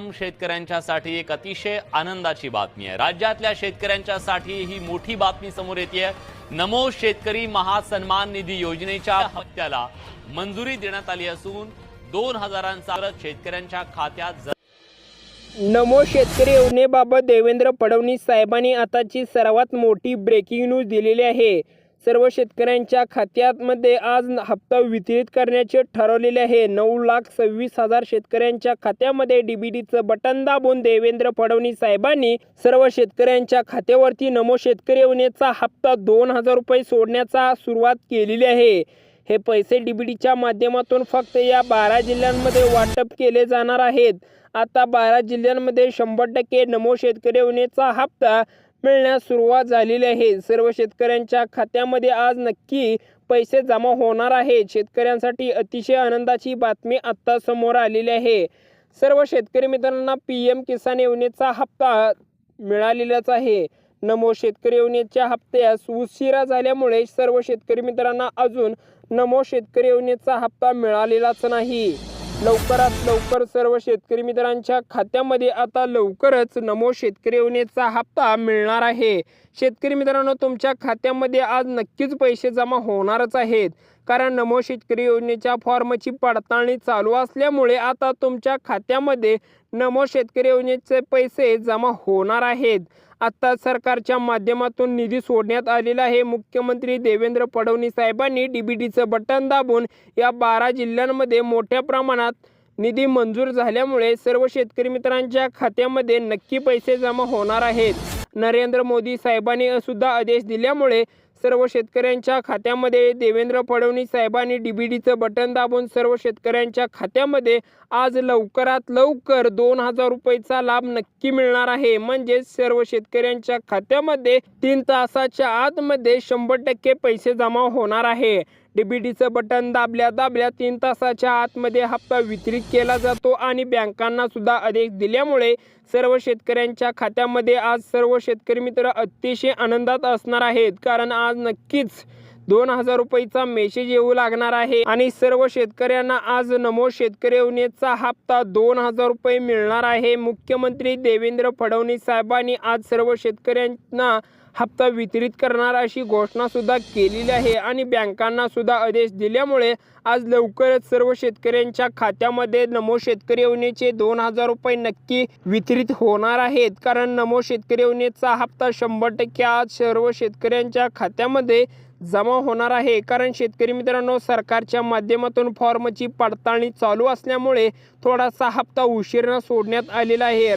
तमाम शेतकऱ्यांच्यासाठी एक अतिशय आनंदाची बातमी आहे। राज्यातल्या शेतकऱ्यांच्यासाठी ही मोठी बातमी समोर येते। नमो शेतकरी महासन्मान निधी योजनेच्या हप्त्याला मंजुरी देण्यात आली असून 2000 शेतकऱ्यांच्या खात्यात नमो शेतकरी योजनेबाबत देवेंद्र फडणवीस साहेबांनी आताची सर्वात मोठी ब्रेकिंग न्यूज दिलेली आहे। सर्व शेतकऱ्यांच्या खात्यामध्ये आज हप्ता वितरित करण्याचे ठरवलेले आहे। 9,26,000 शेतकऱ्यांच्या खात्यामध्ये डीबीटीचं बटन दाबून देवेंद्र फडणवीस साहेबांनी सर्व शेतकऱ्यांच्या खात्यावरती नमो शेतकरी योजनेचा हप्ता 2,000 रुपये सोडण्याचा सुरुवात केलेली आहे। हे पैसे डीबीटीच्या माध्यमातून फक्त या 12 जिल्ह्यांमध्ये वाटप केले जाणार आहेत। आता 12 जिल्ह्यांमध्ये 100% नमो शेतकरी योजनेचा हप्ता मिळण्यास सुरुवात झालेली आहे। सर्व शेतकऱ्यांच्या खात्यामध्ये आज नक्की पैसे जमा होणार आहेत। शेतकऱ्यांसाठी अतिशय आनंदाची बातमी आता समोर आलेली आहे। सर्व शेतकरी मित्रांना पीएम किसान योजनेचा हप्ता मिळालेलाच आहे। नमो शेतकरी योजनेच्या हप्त्यास उशिरा झाल्यामुळे सर्व शेतकरी मित्रांना अजून नमो शेतकरी योजनेचा हप्ता मिळालेलाच नाही। लवकरात लवकर सर्व शेतकरी मित्रांच्या खात्यामध्ये आता लवकरच नमो शेतकरी योजनेचा हप्ता मिळणार आहे। शेतकरी मित्रांनो, तुमच्या खात्यामध्ये आज नक्कीच पैसे जमा होणारच आहेत, कारण नमो शेतकरी योजनेच्या फॉर्मची पडताळणी चालू असल्यामुळे आता तुमच्या खात्यामध्ये नमो शेतकरी योजनेचे पैसे जमा होणार आहेत। आता सरकारच्या माध्यमातून निधी सोडण्यात आलेला आहे। मुख्यमंत्री देवेंद्र फडणवीस साहेबांनी डीबीटीचं बटन दाबून या 12 जिल्ह्यांमध्ये मोठ्या प्रमाणात निधी मंजूर झाल्यामुळे सर्व शेतकरी मित्रांच्या खात्यामध्ये नक्की पैसे जमा होणार आहेत। नरेंद्र मोदी साहेबांनी सुद्धा आदेश दिल्यामुळे सर्व शेतकऱ्यांच्या खात्यामध्ये देवेंद्र फडणवीस साहेबांनी डीबीटीचं बटन दाबून सर्व शेतकऱ्यांच्या खात्यामध्ये आज लवकरात लवकर 2,000 रुपयाचा लाभ नक्की मिळणार आहे। म्हणजे सर्व शेतकऱ्यांच्या खात्यामध्ये 3 तासाच्या आतमध्ये 100% पैसे जमा होणार आहे। डीबीटीचं बटन दाबल्या 3 तासाच्या आतमध्ये हप्ता वितरित केला जातो आणि बँकांना सुद्धा आदेश दिल्यामुळे सर्व शेतकऱ्यांच्या खात्यामध्ये आज सर्व शेतकरी मित्र अतिशय आनंदात असणार आहेत, कारण आज नक्कीच 2,000 रुपयाचा मेसेज येऊ लागणार आहे आणि सर्व शेतकऱ्यांना आज नमो शेतकरी योजनेचा हप्ता 2,000 रुपये मिळणार आहे। मुख्यमंत्री देवेंद्र फडणवीस साहेबांनी आज सर्व शेतकऱ्यांना हप्ता वितरित करणार अशी घोषणा सुद्धा केलेली आहे आणि बँकांना सुद्धा आदेश दिल्यामुळे आज लवकरच सर्व शेतकऱ्यांच्या खात्यामध्ये नमो शेतकरी योजनेचे 2,000 रुपये नक्की वितरित होणार आहेत, कारण नमो शेतकरी योजनेचा हप्ता 100% आज सर्व शेतकऱ्यांच्या खात्यामध्ये जमा होणार आहे। कारण शेतकरी मित्रांनो, सरकारच्या माध्यमातून फॉर्मची पडताळणी चालू असल्यामुळे थोडासा हप्ता उशिरा सोडण्यात आलेला आहे।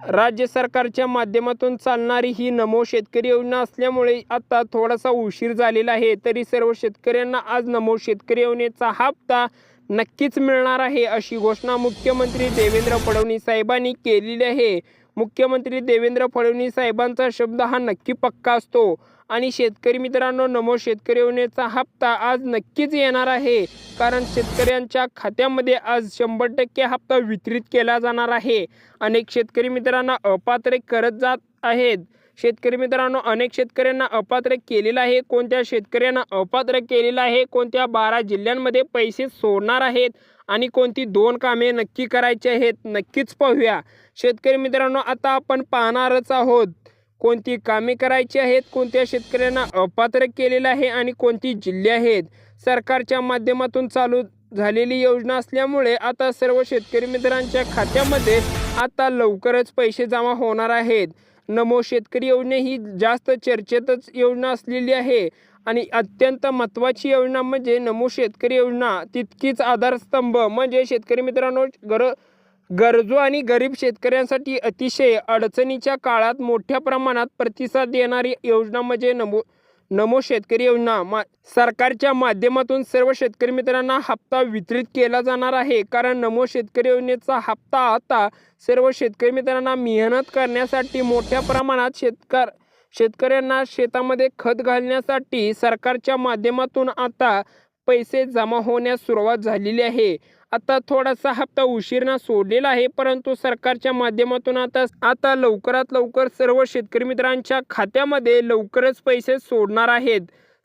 राज्य सरकारच्या माध्यमातून चालणारी ही नमो शेतकरी योजना असल्यामुळे आता थोडासा उशीर झालेला आहे, तरी सर्व शेतकऱ्यांना आज नमो शेतकरी योजनेचा हप्ता नक्कीच मिळणार आहे अशी घोषणा मुख्यमंत्री देवेंद्र फडणवीस साहेबांनी केलेली आहे। मुख्यमंत्री देवेंद्र फडणवीस साहेबांचा शब्द हा नक्की पक्का असतो आणि शेतकरी मित्रांनो, नमो शेतकरी योजनेचा हप्ता आज नक्कीच येणार आहे, कारण शेतकऱ्यांच्या खात्यामध्ये आज 100% हप्ता वितरित केला जाणार आहे। अनेक शेतकरी मित्रांना अपात्र करत जात आहेत। शेतकरी मित्रांनो, अनेक शेतकऱ्यांना अपात्र केलेलं आहे। कोणत्या शेतकऱ्यांना अपात्र केलेलं आहे, कोणत्या 12 जिल्ह्यांमध्ये पैसे सोडणार आहेत आणि कोणती 2 कामे नक्की करायची आहेत, नक्कीच पाहूया। शेतकरी मित्रांनो, आता आपण पाहणारच आहोत कोणती कामे करायची आहेत, कोणत्या शेतकऱ्यांना अपात्र केलेलं आहे आणि कोणती जिल्हे आहेत। सरकारच्या माध्यमातून चालू झालेली योजना असल्यामुळे आता सर्व शेतकरी मित्रांच्या खात्यामध्ये आता लवकरच पैसे जमा होणार आहेत। नमो शेतकरी योजना ही जास्त चर्चेतच योजना असलेली आहे आणि अत्यंत महत्त्वाची योजना म्हणजे नमो शेतकरी योजना तितकीच आधारस्तंभ म्हणजे शेतकरी मित्रांनो, गरजू आणि गरीब शेतकऱ्यांसाठी अतिशय अडचणीच्या काळात मोठ्या प्रमाणात प्रतिसाद देणारी योजना म्हणजे नमो शेतकरी योजना। सरकारच्या माध्यमातून सर्व शेतकरी मित्रांना हप्ता वितरित केला जाणार आहे, कारण नमो शेतकरी योजनेचा हप्ता आता सर्व शेतकरी मित्रांना मेहनत करण्यासाठी मोठ्या प्रमाणात शेतकऱ्यांना शेतामध्ये खत घालण्यासाठी सरकारच्या माध्यमातून आता पैसे जमा होण्यास सुरुवात झालेली आहे। आता थोडासा हप्ता उशिरा सोडलेला आहे, परंतु सरकारच्या माध्यमातून आता लवकरात लवकर सर्व शेतकरी मित्रांच्या खात्यामध्ये लवकरच पैसे सोडणार आहेत।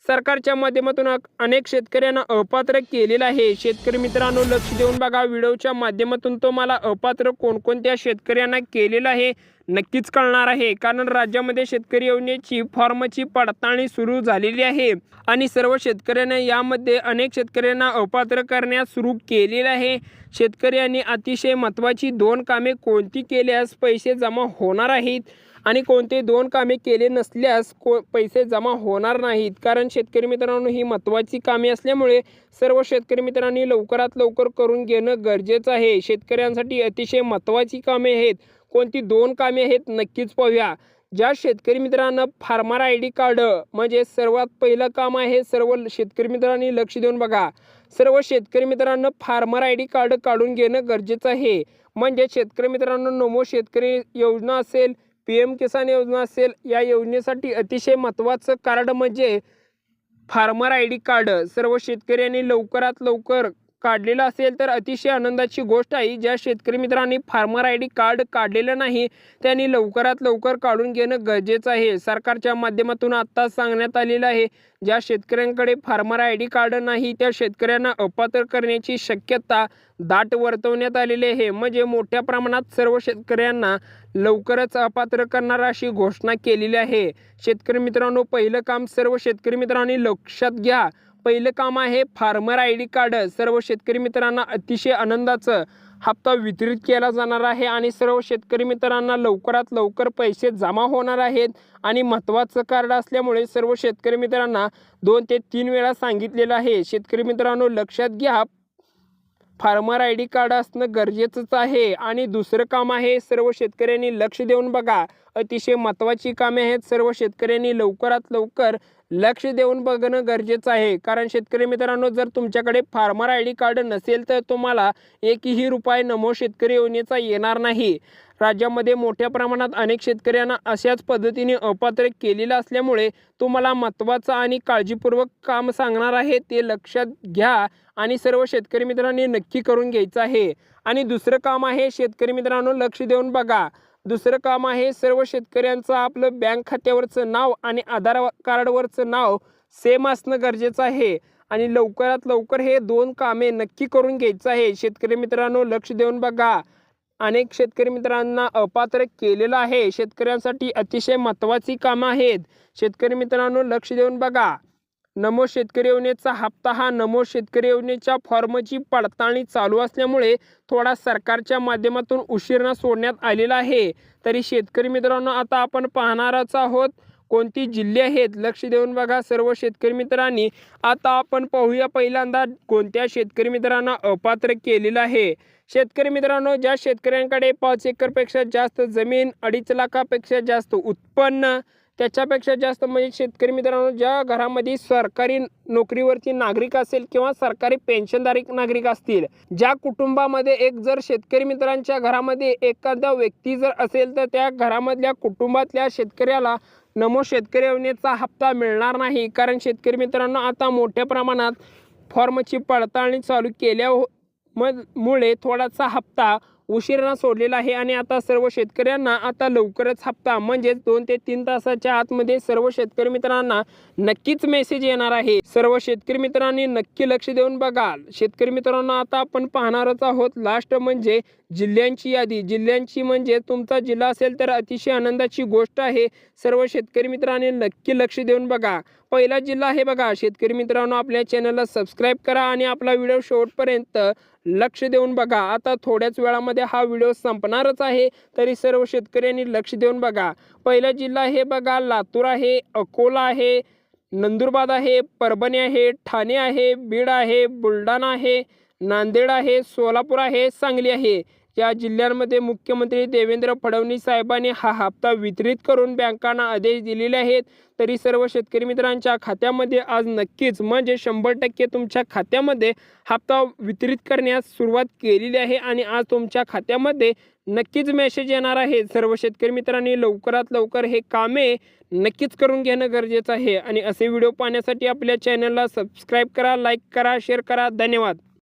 सरकारच्या माध्यमातून अनेक शेतकऱ्यांना अपात्र केलेलं आहे। शेतकरी मित्रांनो लक्ष देऊन बघा व्हिडिओच्या माध्यमातून तुम्हाला अपात्र कोणकोणत्या शेतकऱ्यांना केलेलं आहे नक्कीच कळणार आहे, कारण राज्यामध्ये शेतकरी योजनेची फॉर्मची पडताळणी सुरू झालेली आहे आणि सर्व शेतकऱ्यांना यामध्ये अनेक शेतकऱ्यांना अपात्र करण्यास सुरू केलेलं आहे। शेतकऱ्यांनी अतिशय महत्त्वाची 2 कामे कोणती केल्यास पैसे जमा होणार आहेत आणि कोणते 2 कामे केले नसल्यास पैसे जमा होणार नाहीत, कारण शेतकरी मित्रांनो ही महत्त्वाची कामे असल्यामुळे सर्व शेतकरी मित्रांनी लवकरात लवकर करून घेणं गरजेचं आहे। शेतकऱ्यांसाठी अतिशय महत्त्वाची कामे आहेत। कोणती 2 कामे आहेत नक्कीच पाहूया। ज्या शेतकरी मित्रांना फार्मर ID कार्ड म्हणजे सर्वात पहिलं काम आहे, सर्व शेतकरी मित्रांनी लक्ष देऊन बघा। सर्व शेतकरी मित्रांना फार्मर ID कार्ड काढून घेणं गरजेचं आहे। म्हणजे शेतकरी मित्रांनो नमो शेतकरी योजना असेल, PM किसान योजना असेल, या योजनेसाठी अतिशय महत्त्वाचं कार्ड म्हणजे फार्मर ID कार्ड सर्व शेतकऱ्यांनी लवकरात लवकर काढलेलं असेल तर अतिशय आनंदाची गोष्ट आहे। ज्या शेतकरी मित्रांनी फार्मर ID कार्ड काढलेलं नाही त्यांनी लवकरात लवकर काढून घेणं गरजेचं आहे। सरकारच्या माध्यमातून आता सांगण्यात आलेलं आहे ज्या शेतकऱ्यांकडे फार्मर ID कार्ड नाही त्या शेतकऱ्यांना अपात्र करण्याची शक्यता दाट वर्तवण्यात आलेली आहे। म्हणजे मोठ्या प्रमाणात सर्व शेतकऱ्यांना लवकरच अपात्र करणार अशी घोषणा केलेली आहे। शेतकरी मित्रांनो पहिलं काम सर्व शेतकरी मित्रांनी लक्षात घ्या। पहिलं काम आहे फार्मर ID कार्ड सर्व शेतकरी मित्रांना अतिशय आनंदाचं हप्ता वितरित केला जाणार आहे आणि सर्व शेतकरी मित्रांना लवकरात लवकर पैसे जमा होणार आहेत आणि महत्त्वाचं कार्ड असल्यामुळे सर्व शेतकरी मित्रांना 2 ते 3 वेळा सांगितलेलं आहे। शेतकरी मित्रांनो लक्षात घ्या फार्मर ID कार्ड असणं गरजेचंच आहे। आणि दुसरं काम आहे सर्व शेतकऱ्यांनी लक्ष देऊन बघा, अतिशय महत्त्वाची कामे आहेत। सर्व शेतकऱ्यांनी लवकरात लवकर लक्ष देऊन बघणं गरजेचं आहे, कारण शेतकरी मित्रांनो जर तुमच्याकडे फार्मर ID कार्ड नसेल तर तुम्हाला एकही रुपये नमो शेतकरी योजनेचा येणार नाही। राज्यामध्ये मोठ्या प्रमाणात अनेक शेतकऱ्यांना अशाच पद्धतीने अपात्र केलेलं असल्यामुळे तुम्हाला महत्त्वाचं आणि काळजीपूर्वक काम सांगणार आहे ते लक्षात घ्या आणि सर्व शेतकरी मित्रांनी नक्की करून घ्यायचं आहे। आणि दुसरं काम आहे शेतकरी मित्रांनो लक्ष देऊन बघा, दुसरं काम आहे सर्व शेतकऱ्यांचं आपलं बँक खात्यावरचं नाव आणि आधार कार्डवरचं नाव सेम असणं गरजेचं आहे आणि लवकरात लवकर हे 2 कामे नक्की करून घ्यायचं आहे। शेतकरी मित्रांनो लक्ष देऊन बघा, अनेक शेतकरी मित्रांना अपात्र केलेलं आहे। शेतकऱ्यांसाठी अतिशय महत्त्वाची कामं आहेत। शेतकरी मित्रांनो लक्ष देऊन बघा, नमो शेतकरी योजनेचा हप्ता हा नमो शेतकरी योजनेच्या फॉर्मची पडताळणी चालू असल्यामुळे थोडा सरकारच्या माध्यमातून उशिरा सोडण्यात आलेला आहे। तरी शेतकरी मित्रांनो आता आपण पाहणारच आहोत कोणती जिल्हे आहेत लक्ष देऊन बघा सर्व शेतकरी मित्रांनी। आता आपण पाहूया पहिल्यांदा कोणत्या शेतकरी मित्रांना अपात्र केलेलं आहे। शेतकरी मित्रांनो ज्या शेतकऱ्यांकडे 5 एकरपेक्षा जास्त जमीन, 2.5 लाखापेक्षा जास्त उत्पन्न, त्याच्यापेक्षा जास्त म्हणजे शेतकरी मित्रांनो ज्या घरामध्ये सरकारी नोकरीवरती नागरिक असेल किंवा सरकारी पेन्शनधारी नागरिक असतील, ज्या कुटुंबामध्ये एक जर शेतकरी मित्रांच्या घरामध्ये एखादा व्यक्ती जर असेल तर त्या घरामधल्या कुटुंबातल्या शेतकऱ्याला नमो शेतकरी योजनेचा हप्ता मिळणार नाही, कारण शेतकरी मित्रांनो आता मोठ्या प्रमाणात फॉर्मची पडताळणी चालू केल्यामुळे थोडासा हप्ता उशिरा सोडलेला आहे आणि आता सर्व शेतकऱ्यांना आता लवकरच हप्ता म्हणजे 2 ते 3 तासाच्या आतमध्ये सर्व शेतकरी मित्रांना नक्कीच मेसेज येणार आहे। सर्व शेतकरी मित्रांनी नक्की लक्ष देऊन बघा। शेतकरी मित्रांनो आता आपण पाहणारच आहोत लास्ट म्हणजे जिल्ह्यांची यादी। जिल्ह्यांची म्हणजे तुमचा जिल्हा असेल तर अतिशय आनंदाची गोष्ट आहे। सर्व शेतकरी मित्रांनी नक्की लक्ष देऊन बघा। पहिला जिल्हा आहे बघा शेतकरी मित्रांनो, आपल्या चॅनलला सबस्क्राईब करा आणि आपला व्हिडिओ शेवटपर्यंत लक्ष देऊन बघा। आता थोड्याच वेळामध्ये हा व्हिडिओ संपणारच आहे, तरी सर्व शेतकऱ्यांनी लक्ष देऊन बघा। पहिला जिल्हा हे बघा लातूर आहे, अकोला आहे, नंदुरबार आहे, परभणी आहे, ठाणे आहे, बीड आहे, बुलढाणा आहे, नांदेड आहे, सोलापूर आहे, सांगली आहे। या जिल्ह्यांमध्ये मुख्यमंत्री देवेंद्र फडणवीस साहेबांनी हा हप्ता वितरित करून बँकांना आदेश दिलेले आहेत। तरी सर्व शेतकरी मित्रांच्या खात्यामध्ये आज नक्कीच म्हणजे 100% तुमच्या खात्यामध्ये हप्ता वितरित करण्यास सुरुवात केलेली आहे आणि आज तुमच्या खात्यामध्ये नक्कीच मेसेज येणार आहे। सर्व शेतकरी मित्रांनी लवकरात लवकर हे कामे नक्कीच करून घेणं गरजेचं आहे आणि असे व्हिडिओ पाहण्यासाठी आपल्या चॅनलला सबस्क्राईब करा, लाईक करा, शेअर करा। धन्यवाद।